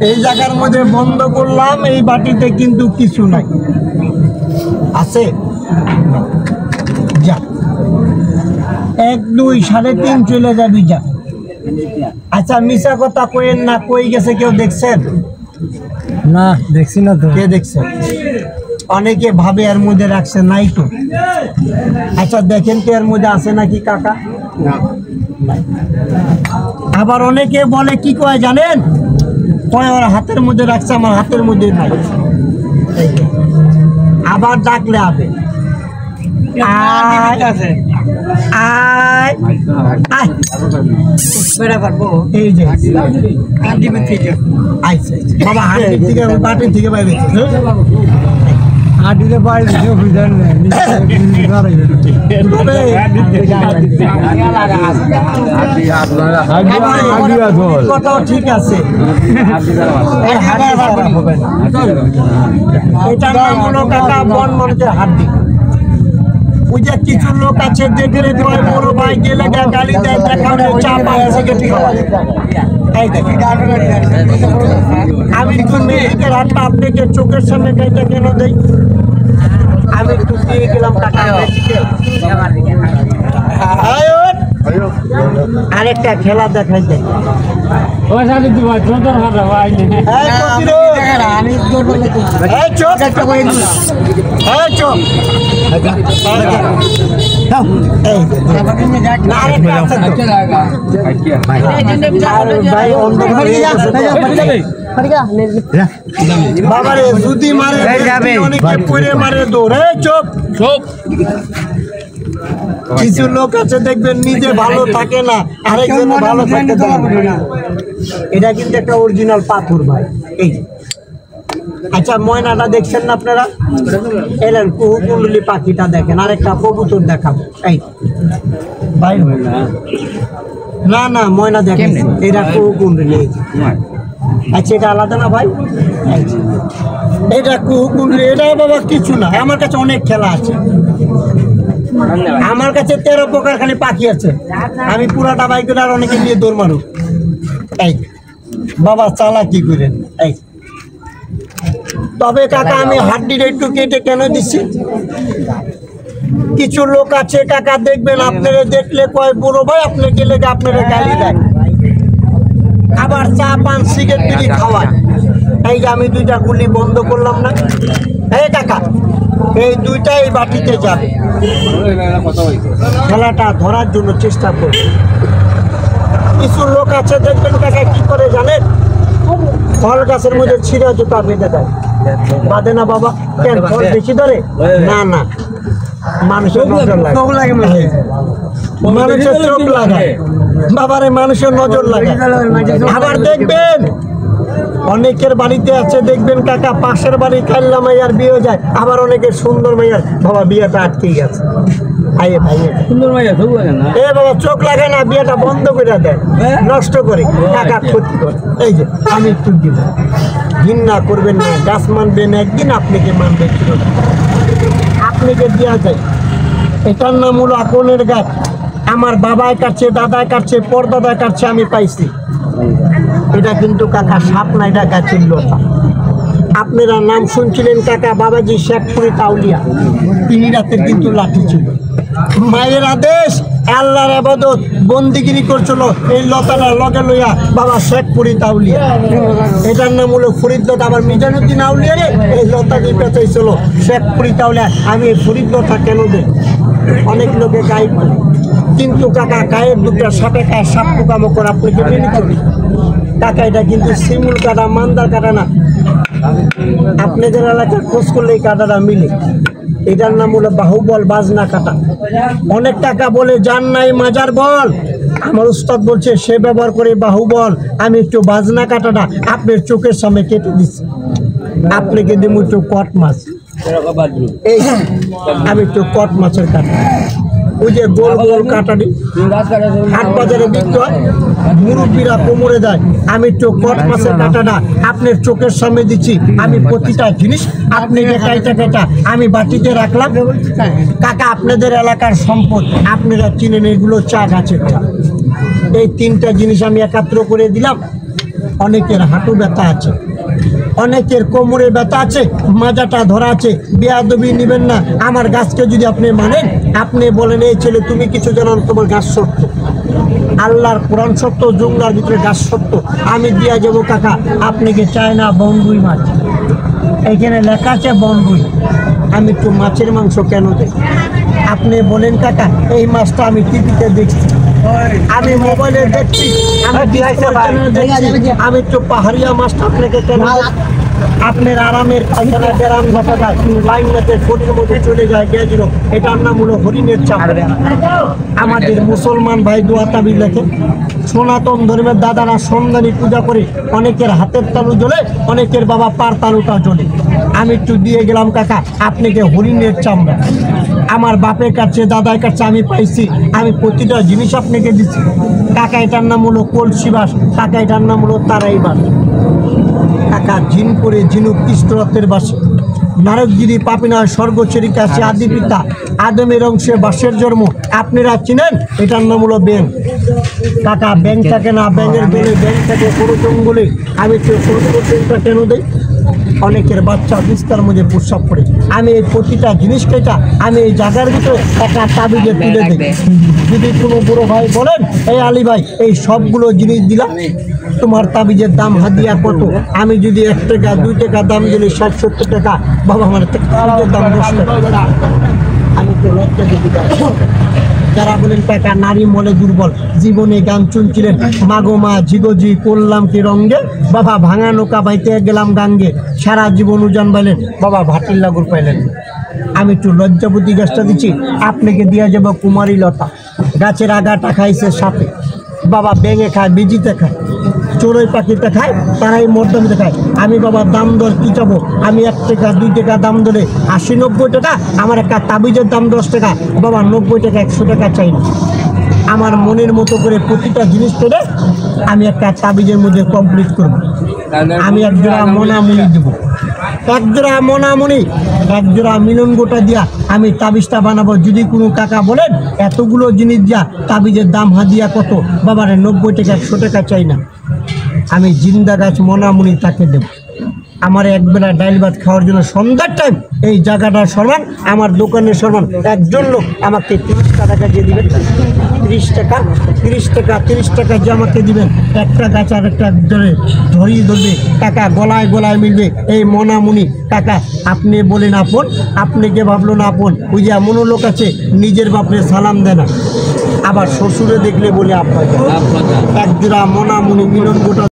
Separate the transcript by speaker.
Speaker 1: এই জায়গার মধ্যে বন্ধ করলাম, এই বাটিতে কিন্তু কিছু নাই, আছে যা 1 2 3.5 চলে যাবি যা। আচ্ছা মিশা কথা কইেন না, কই গেছে কেউ দেখছেন?
Speaker 2: না দেখছি না তো।
Speaker 1: কে দেখছে? অনেকে ভাবে এর মধ্যে রাখছে, নাই তো। আচ্ছা দেখেন তো এর মধ্যে আছে নাকি কাকা? আবার অনেকে বলে কি কয় জানেন, কয় ওর হাতের মধ্যে রাখছে, আমার হাতের মধ্যে নাই। আবার ডাকলে হবে এই যে বাবা হাঁটি থেকে বাটির থেকে বাইরে
Speaker 2: হাঁটিতে পারি
Speaker 1: কথাও ঠিক আছে। এটার নাম হলো কাকা বন মানুষের হাড্ডি। ওই যে কিছু লোক আছে দেখলে বড় ভাই গেলে গালি দেয়, চা পায় সিগারেট খাওয়ায়। আমি একটু মেয়েকে রাতটা আপনাকে চোখের সামনে গাইটা কেন দেই? আমি একটু দিয়ে গেলাম কাকা। আরেকটা খেলা দেখাই দেয়। বাবারে যদি মারে অনেকে পরে মারে দৌড়ে। চোপ চোপ। কিছু লোক আছে দেখবেন নিজে ভালো থাকে না, আরেকজন ভালো থাকে। এটা কিন্তু একটা অরিজিনাল পাথর ভাই। এই আচ্ছা ময়নাটা দেখছেন না আপনারা? এলেন কুহুকুণ্ডলি পাখিটা দেখেন, আরেকটা কবুতর দেখাবো। এই ভাই না না ময়না দেখেন, এটা কুহুকুণ্ডলি। আচ্ছা এটা আলাদা না ভাই? এটা কুহুকুণ্ডলি। এটা বাবা কিছু না, আমার কাছে অনেক খেলা আছে। আমার কাছে 13 প্রকার খালি পাখি আছে। আমি পুরাটা বাইক আর অনেকে নিয়ে দৌড় মারু। এই বাবা চালা কি করেন? এই তবে কাকা আমি হাড্ডিটা একটু কেটে কেন দিচ্ছি, কিছু লোক আছে কাকা দেখবেন আপনারা দেখলে কয় বড় ভাই আপনি গেলে আপনারা গালি দেয়, আবার চা পান সিগারেট বিড়ি খাওয়ায়। এই যে আমি 2টা গুলি বন্ধ করলাম না, এই কাকা এই 2টাই বাটিতে যাবে। খেলাটা ধরার জন্য চেষ্টা করবে। কিছু লোক আছে দেখবেন কাকা কি করে জানেন, ফল গাছের মধ্যে ছিঁড়া জুতা বেঁধে দেয়। বাঁধে না বাবা? কেন ফল বেশি ধরে? না না মানুষের নজর লাগে, মানুষের চোখ লাগায় বাবারে, মানুষের নজর লাগে। আবার দেখবেন অনেকের বাড়িতে আছে দেখবেন কাকা পাশের বাড়ি কাল্লা মাইয়ার বিয়ে যায়, আবার অনেকের সুন্দর মাইয়ার বাবা বিয়েটা আটকে গেছে। আইয়ে ভাই সুন্দর মাইয়া চোখ লাগে না, এ বাবা চোখ লাগে না, বিয়েটা বন্ধ করে দেয়, নষ্ট করে টাকা ক্ষতি করে। এই যে আমি একটু দিব, ঘৃণা করবেন না, গাছ মানবেন একদিন, আপনাকে মানবে চিরদিন। আপনাকে দেওয়া যায়, এটার নাম হলো আকনের গাছ। আমার বাবায় কাটছে, দাদায় কাটছে, পরদাদায় কাটছে, আমি পাইছি। এটা কিন্তু কাকা সাপ না, এটা গাছের লতা। আপনারা নাম শুনছিলেন কাকা বাবাজি শেখপুরি তাউলিয়া, তিনি রাতের কিন্তু লাঠি ছিল। মায়ের আদেশ, আল্লাহর ইবাদত বন্দিগিরি করছিল, এই লতাটা লগে লইয়া বাবা শেখপুরি তাউলিয়া। এটার নাম হলো ফরিদলতা। আবার মিজানুদ্দিন আউলিয়া রে এই লতাটি পেঁচাইছিল শেখপুরি তাউলিয়া। আমি এই ফরিদলতা কেন দেই? অনেক লোকে গায়ে বলে, কিন্তু কাকা গায়ের 2টা সাপে খায়, সাপ পোকামাকড় আপনাকে মেনে করি কাকা। এটা কিন্তু শিমুল কাটা, মান্দার কাটা না। আপনাদের এলাকায় খোঁজ করলে এই কাটাটা মিলে। এটার নাম হলো বাহুবল বাজনা কাটা। অনেক টাকা বলে যান নাই মাজার বল, আমার উস্তাদ বলছে সে ব্যবহার করে বাহুবল। আমি একটু বাজনা কাটাটা আপনার চোখের সামনে কেটে দিচ্ছি। আপনাকে দিব একটু কট মাছ, এই আমি একটু কট মাছের কাটা, ওই যে গোল গোল কাটাটি হাট বাজারে বিক্রি হয়, মুরব্বীরা কোমরে দেয়। আমি একটু কট মাছের কাটাটা আপনার চোখের সামনে দিচ্ছি। আমি প্রতিটা জিনিস আপনাকে কাইটা কাটা আমি বাটিতে রাখলাম। কাকা আপনাদের এলাকার সম্পদ, আপনারা চিনেন, এগুলো চা গাছের চা। এই তিনটা জিনিস আমি একাত্র করে দিলাম। অনেকের হাঁটু ব্যথা আছে, অনেকের কোমরে ব্যথা আছে, মাজাটা ধরা আছে। বেয়াদবি নেবেন না। আমার গাছকে যদি আপনি মানেন, আপনি বলেন এই ছেলে তুমি কিছু জানো না, তোমার গাছ সত্য, আল্লাহর কোরআন সত্য, জুমলার ভিতরে গাছ সত্য, আমি দিয়া যাবো কাকা আপনাকে চায়না বনগুই মাছ। এইখানে লেখা আছে বনগুই। আমি একটু মাছের মাংস কেন দেই? আপনি বলেন কাকা এই মাছটা আমি টিভিতে দেখছি, আমি মোবাইলে দেখছি, আমি দেখছি, আমি একটু পাহাড়িয়া মাছটা আপনাকে কেন দেই? আপনার আরামের পায়খানা গ্রাম দেখা যায়, লাইনতে ফোনের মধ্যে চলে যায় গেছিল, এটার নাম হলো হরিণের চাপ। আমাদের মুসলমান ভাই দোয়া তাবিজ লেখে, সনাতন ধর্মের দাদারা সন্ধানী পূজা করে, অনেকের হাতের তালু জ্বলে, অনেকের বাবা পার তালুটা জ্বলে। আমি একটু দিয়ে গেলাম কাকা আপনাকে হরিণের চামড়া। আমার বাপের কাছে দাদার কাছে আমি পাইছি, আমি প্রতিটা জিনিস আপনাকে দিচ্ছি কাকা। এটার নাম হলো কলসি বাস কাকা, এটার নাম হলো তারাই বাস কাকা। জিন করে ঝিনুক কৃষ্ণরথের বাসে, নারকগিরি পাপিনা স্বর্গ চেরিকা আছে আদি পিতা, আদমের অংশে বাসের জন্ম। আপনারা চিনেন এটার নাম হলো ব্যাং কাকা। ব্যাং থাকে না, ব্যাঙের গলে ব্যাং থাকে কোনো জঙ্গলে। আমি তো সরকারটা কেন দেই? অনেকের বাচ্চা বিস্তার মধ্যে প্রস্রাব করে। আমি এই প্রতিটা জিনিসকে আমি এই জায়গার ভিতরে একটা তাবিজে তুলে দিই। যদি কোনো বড় ভাই বলেন এই আলী ভাই এই সবগুলো জিনিস দিলাম, তোমার তাবিজের দাম হাদিয়া কত? আমি যদি 1 টাকা 2 টাকা দাম দিলে 60-70 টাকা, বাবা আমার তাবিজের দাম 10 টাকা। আমি তো লজ্জা দিতে পারি। যারা বলেন টাকা নারী মনে দুর্বল, জীবনে গান চুনছিলেন মাগো মা জিগোজি করলাম কি রঙ্গে, বাবা ভাঙা নৌকা বাইতে গেলাম গাঙ্গে, সারা জীবন উজান বাইলেন বাবা ভাটির লাগুর পাইলেন। আমি একটু লজ্জাবতী গাছটা দিচ্ছি আপনাকে দিয়া যাবো কুমারী লতা। গাছের আগাটা খাইছে সাপে, বাবা ব্যাঙে খায়, বিজিতে খায়, চড়ুই পাখিতে খায়, তারাই মর্দমিতে খায়। আমি বাবা দাম দর কি চাবো? আমি 1 টাকা 2 টাকা দাম ধরে 80-90 টাকা। আমার একটা তাবিজের দাম 10 টাকা, বাবা 90 টাকা 100 টাকা চাই না। আমার মনের মতো করে প্রতিটা জিনিস করে আমি একটা তাবিজের মধ্যে কমপ্লিট করব। আমি একজোড়া মনামুনি দেবো, একজোড়া মনামুনি, একজোড়া মিলন গোটা দিয়া আমি তাবিজটা বানাবো। যদি কোনো কাকা বলেন এতগুলো জিনিস দিয়া তাবিজের দাম হাদিয়া কত? বাবারে 90 টাকা 100 টাকা চাই না। আমি জিন্দা গাছ মনামুনি তাকে দেব। আমার একবেলা ডাইল ভাত খাওয়ার জন্য সন্ধ্যার টাইম এই জায়গাটার সমান, আমার দোকানের সমান। একজন লোক আমাকে 30 টাকা দিয়ে দিবেন, 30 টাকা 30 টাকা 30 টাকা যে আমাকে দিবেন, একটা গাছ আর একটা ধরিয়ে ধরবে টাকা, গলায় গলায় মিলবে এই মনামুনি কাকা। আপনি বলেন আপন, আপনাকে ভাবলো না আপন। ওই যে এমনও লোক আছে নিজের বাপরে সালাম দেয় না, আবার শ্বশুরে দেখলে বলে আপনাকে। একজোড়া মনামুনি মিলন গোটা